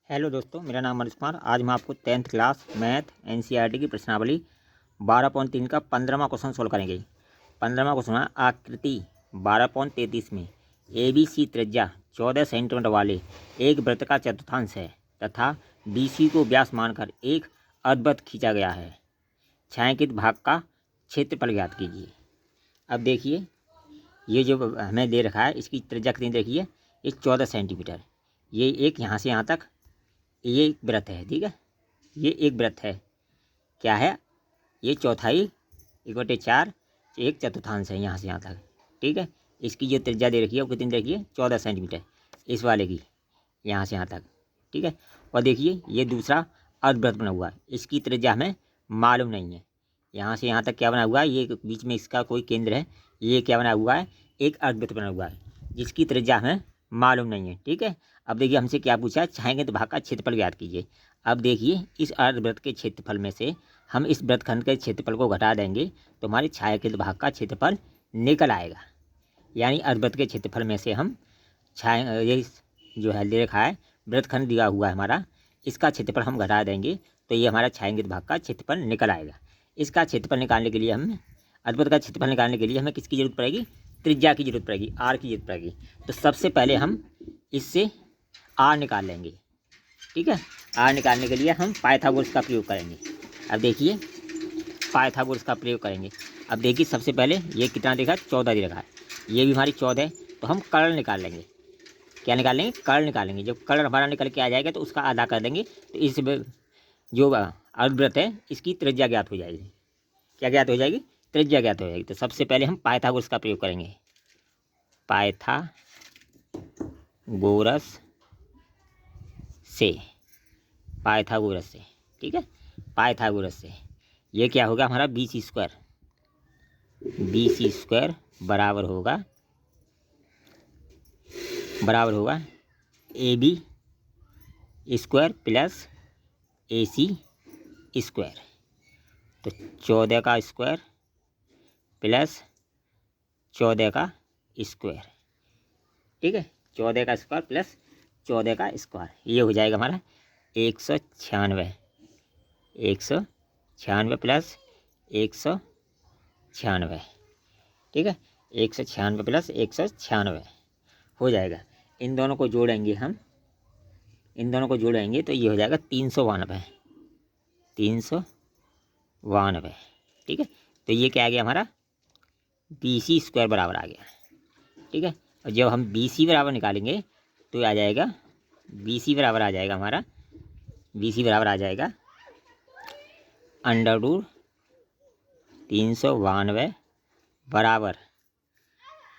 Hello दोस्तों, मेरा नाम मनोज कुमार। आज मैं आपको 10th क्लास मैथ एनसीईआरटी की प्रश्नावली 12.3 का 15वां क्वेश्चन सोल्व करेंगे। 15वां क्वेश्चन है, आकृति 12.33 में ABC त्रिज्या 14 सेंटीमीटर वाले एक वृत्त का चतुर्थांश है तथा BC को व्यास मानकर एक अर्धवृत्त खींचा गया है। छायांकित भाग का क्षेत्रफल ज्ञात कीजिए। अब देखिए, ये जो हमें दे रखा है इसकी त्रिज्या कितनी देखिए, ये 14 सेंटीमीटर। ये एक यहाँ से यहाँ तक ये एक वृत्त है, ठीक है। ये एक वृत्त है, क्या है, ये चौथाई 1/4 एक चतुर्थांश है यहाँ से यहाँ तक, ठीक है। इसकी जो त्रिज्या दे रखी है वो कितनी देखिए, 14 सेंटीमीटर इस वाले की, यहाँ से यहाँ तक, ठीक है। और देखिए ये दूसरा अर्धवृत्त बना हुआ है, इसकी त्रिज्या हमें मालूम नहीं है। यहाँ से यहाँ तक क्या बना हुआ है, ये बीच में इसका कोई केंद्र है, ये क्या बना हुआ है, एक अर्धवृत्त बना हुआ है जिसकी त्रिज्या हमें मालूम नहीं है, ठीक है। अब देखिए हमसे क्या पूछा है, छायांकित भाग का क्षेत्रफल ज्ञात कीजिए। अब देखिए इस अर्धवृत्त के क्षेत्रफल में से हम इस वृत्तखंड के क्षेत्रफल को घटा देंगे तो हमारे छायांकित भाग का क्षेत्रफल निकल आएगा। यानी अर्धवृत्त के क्षेत्रफल में से हम ये जो है दे रखा है वृत्तखंड दिया हुआ है हमारा, इसका क्षेत्रफल हम घटा देंगे तो ये हमारा छायांकित भाग का क्षेत्रफल निकल आएगा। इसका क्षेत्रफल निकालने के लिए हम अर्धवृत्त का क्षेत्रफल निकालने के लिए हमें किसकी जरूरत पड़ेगी, त्रिज्या की जरूरत पड़ेगी, आर की जरूरत पड़ेगी। तो सबसे पहले हम इससे आर निकाल लेंगे, ठीक है। आर निकालने के लिए हम पाइथागोरस का प्रयोग करेंगे। अब देखिए पाइथागोरस का प्रयोग करेंगे। अब देखिए सबसे पहले ये कितना देखा, 14 दे रखा है, ये भी हमारी 14 है, तो हम कर्ण निकाल लेंगे। क्या निकाल लेंगे, कर्ण निकालेंगे। जब कर्ण हमारा निकल के आ जाएगा तो उसका आधा कर देंगे, तो इस जो अर्धवृत्त है इसकी त्रिज्या ज्ञात हो जाएगी। क्या ज्ञात हो जाएगी, त्रिज्या ज्ञात हो जाएगी। तो सबसे पहले हम पाइथागोरस का प्रयोग करेंगे, पाइथागोरस से, पाइथागोरस से, ठीक है। पाइथागोरस से ये क्या होगा हमारा BC स्क्वायर, BC स्क्वायर बराबर होगा AB square plus AC square. तो 14 का स्क्वायर प्लस 14 का स्क्वायर, ठीक है। 14 का स्क्वायर प्लस 14 का स्क्वायर, ये हो जाएगा हमारा 196, 196 प्लस 196, ठीक है। 196 प्लस 196 हो जाएगा। इन दोनों को जोड़ेंगे हम, इन दोनों को जोड़ेंगे तो ये हो जाएगा 392, 392, ठीक है। तो ये क्या आ गया हमारा BC स्क्वायर बराबर आ गया, ठीक है। और जब हम BC बराबर निकालेंगे तो आ जाएगा, BC बराबर आ जाएगा हमारा, BC बराबर आ जाएगा √392 बराबर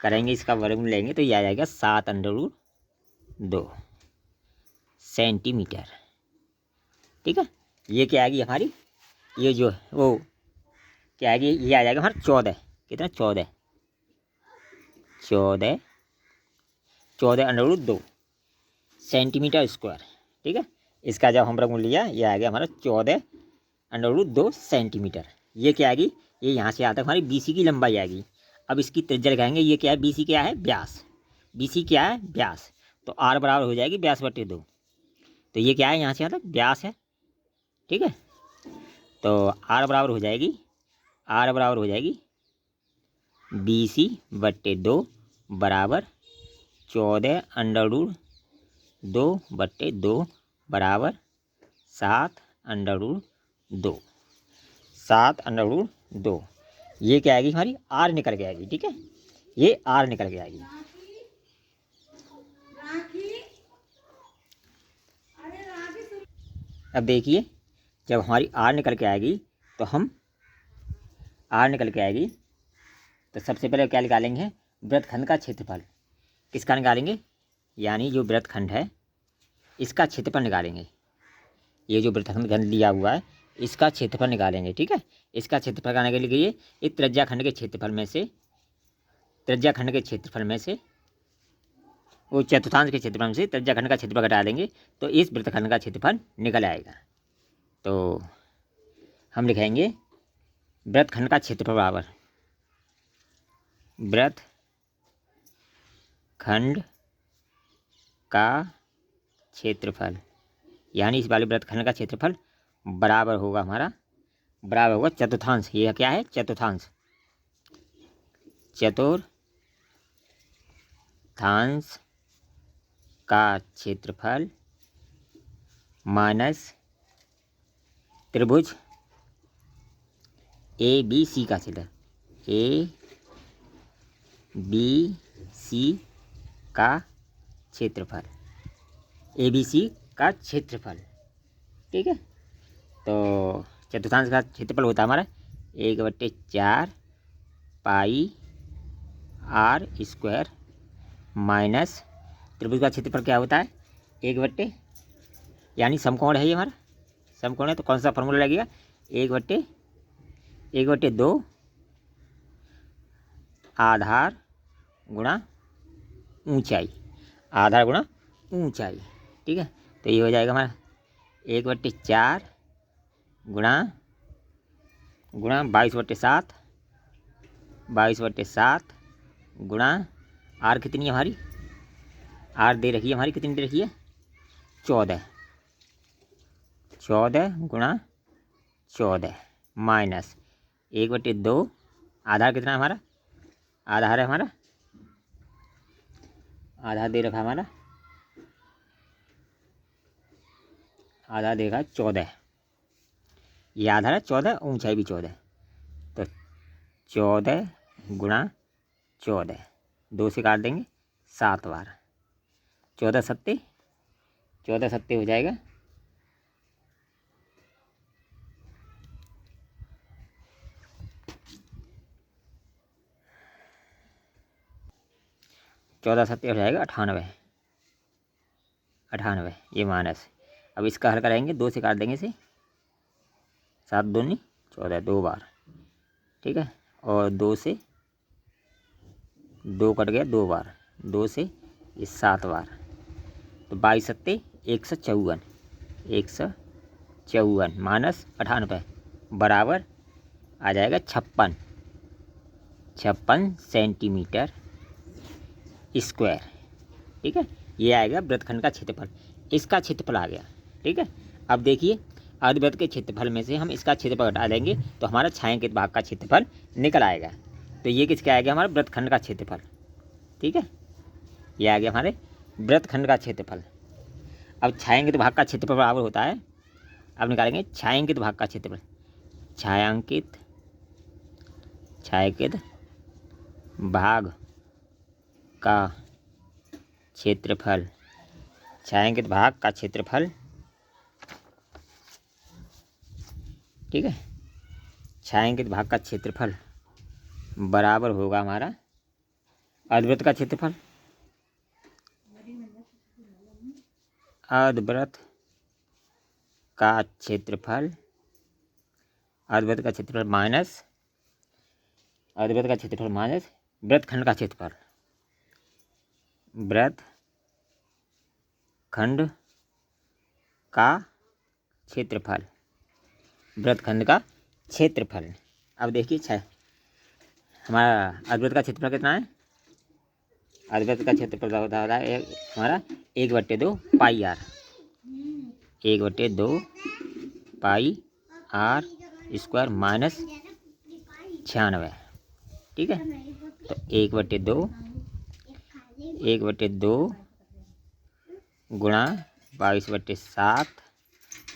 करेंगे, इसका वर्गमूल लेंगे तो ये आ जाएगा 7√2 सेंटीमीटर, ठीक है। ये क्या आएगी हमारी, ये जो वो क्या आएगी, ये आ जाएगा हमारा 14, कितना 14 √2 सेंटीमीटर स्क्वायर, ठीक है। इसका जब हम वर्गमूल लिया ये आ गया हमारा 14√2 सेंटीमीटर। ये क्या आएगी, ये यहाँ से आता है हमारी BC की लंबाई आएगी। अब इसकी त्रिज्या लगाएंगे, ये क्या है, BC क्या है, व्यास, BC क्या है, व्यास। तो R बराबर हो जाएगी व्यास बटे 2। तो ये क्या है, यहाँ से यहाँ तक व्यास है, ठीक है। तो R बराबर हो जाएगी, R बराबर हो जाएगी BC बटे 2 बराबर 14√2 बटे 2 बराबर 7√2, 7√2। ये क्या आएगी हमारी, R निकल के आएगी, ठीक है। ये R निकल के आएगी। अब देखिए जब हमारी R निकल के आएगी तो हम R निकल के आएगी तो सबसे पहले क्या निकालेंगे, वृत्तखंड का क्षेत्रफल। किसका निकालेंगे, यानी जो वृत्तखंड है इसका क्षेत्रफल निकालेंगे। ये जो वृत्तखंड लिया हुआ है इसका क्षेत्रफल निकालेंगे, ठीक है। इसका क्षेत्रफल निकालने के लिए इस त्रिज्याखंड के क्षेत्रफल में से, त्रिज्याखंड के क्षेत्रफल में से वो चतुर्थांश के क्षेत्रफल में से त्रिज्याखंड का क्षेत्रफल घटा देंगे तो इस वृत्तखंड का क्षेत्रफल निकल आएगा। तो हम लिखेंगे वृत्तखंड का क्षेत्रफल बराबर वृत्तखंड का क्षेत्रफल यानी इस वाले वृत्तखंड का क्षेत्रफल बराबर होगा हमारा, बराबर होगा चतुर्थांश। ये क्या है? चतुर्थांश। चतुर्थांश का क्षेत्रफल माइनस त्रिभुज ए बी सी का क्षेत्रफल, ए बी सी का क्षेत्रफल, ए बी सी का क्षेत्रफल। ठीक है, तो चतुर्थांश का क्षेत्रफल होता है हमारा 1/4 पाई आर स्क्वायर माइनस त्रिभुज का क्षेत्रफल क्या होता है 1/, यानी समकोण है ये हमारा, समकोण है तो कौन सा फॉर्मूला लगेगा? 1/2 आधार गुणा ऊंचाई, आधार गुणा ऊंचाई। ठीक है, तो ये हो जाएगा हमारा 1/4 गुणा 22/7, 22/7 गुणा आर कितनी है हमारी? आर दे रखी है हमारी, कितनी दे रखी है? 14, 14 गुणा 14 माइनस 1/2, आधार कितना है हमारा? आधार है हमारा, आधार दे रखा हमारा, आधार दे रखा 14, ये आधार है 14, ऊंचाई भी 14, तो 14 गुणा 14, 2 से काट देंगे 7 बार, 14 सत्ते, 14 सत्ते हो जाएगा 14 सत्ते हो जाएगा 98, 98 ये माइनस। अब इसका हल कराएंगे, 2 से काट देंगे इसे, 7 दूनी 14, 2 बार। ठीक है, और 2 से 2 कट गया 2 बार, 2 से ये 7 बार, तो 22 सत्ते 154, 154 माइनस 98 बराबर आ जाएगा 56 सेंटीमीटर स्क्वायर। ठीक है, ये आएगा वृत्तखंड का क्षेत्रफल, इसका क्षेत्रफल आ गया। ठीक है, अब देखिए अर्धवृत्त के क्षेत्रफल में से हम इसका क्षेत्रफल हटा देंगे तो हमारा छायांकित भाग का क्षेत्रफल निकल आएगा। तो ये किसका आ गया? हमारा वृत्तखंड का क्षेत्रफल। ठीक है, ये आ गया हमारे वृत्तखंड का क्षेत्रफल। अब छायांकित भाग का क्षेत्रफल बराबर होता है, अब निकालेंगे छायांकित भाग का क्षेत्रफल, छायांकित भाग का क्षेत्रफल, छायांकित भाग का क्षेत्रफल। ठीक है, छायांकित भाग का क्षेत्रफल बराबर होगा हमारा अर्धवृत्त का क्षेत्रफल, अर्धवृत्त का क्षेत्रफल, अर्धवृत्त का क्षेत्रफल माइनस, अर्धवृत्त का क्षेत्रफल माइनस वृत्तखंड का क्षेत्रफल, वृत्तखंड का क्षेत्रफल, वृत्तखंड का क्षेत्रफल। अब देखिए हमारा अर्धवृत्त का क्षेत्रफल कितना है? अर्धवृत्त का क्षेत्रफल होता है हमारा 1/2 pi R, 1/2 pi R square minus 96। ठीक है, तो 1/2 गुणा 22/7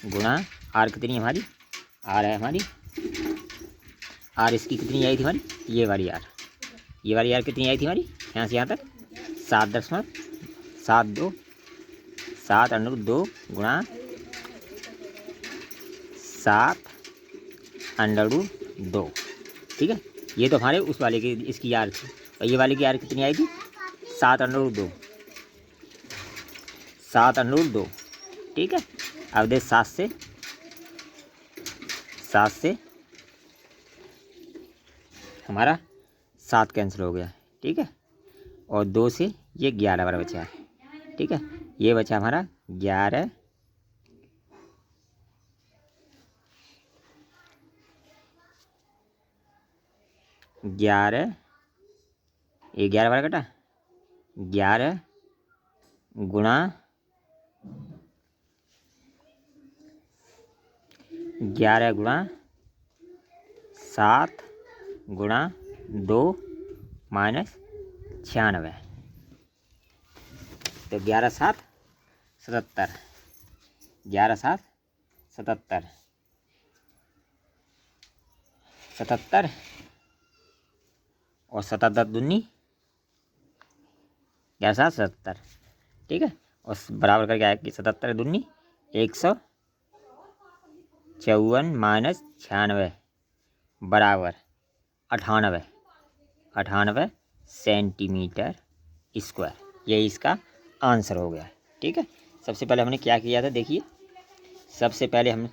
गुणा आर कितनी है हमारी? आर है हमारी, आर इसकी कितनी आई थी हमारी? ये वाली आर, ये वाली आर कितनी आई थी हमारी? यहाँ से यहाँ तक 7.72, 7/2 गुणा 7/2। ठीक है, ये तो हमारे उस वाले की इसकी आर थी, और ये वाले की आर कितनी आई थी? 7/2, 7/2। ठीक है, अब देख 7 से हमारा 7 कैंसिल हो गया। ठीक है, और 2 से ये 11 बार बचा है। ठीक है, ये बचा हमारा 11, ये 11 बार कटा, 11 गुणा 11 गुणा 7 गुणा 2 माइनस 96। तो 11 7 77, 11 7 77, 77 और 77 दूनी 11 7 77, ठीक है। और बराबर करके आया कि 77 दूनी 154 माइनस 96 बराबर 98, 98 सेंटीमीटर स्क्वायर। यही इसका आंसर हो गया, ठीक है। सबसे पहले हमने क्या किया था देखिए, सबसे पहले हमने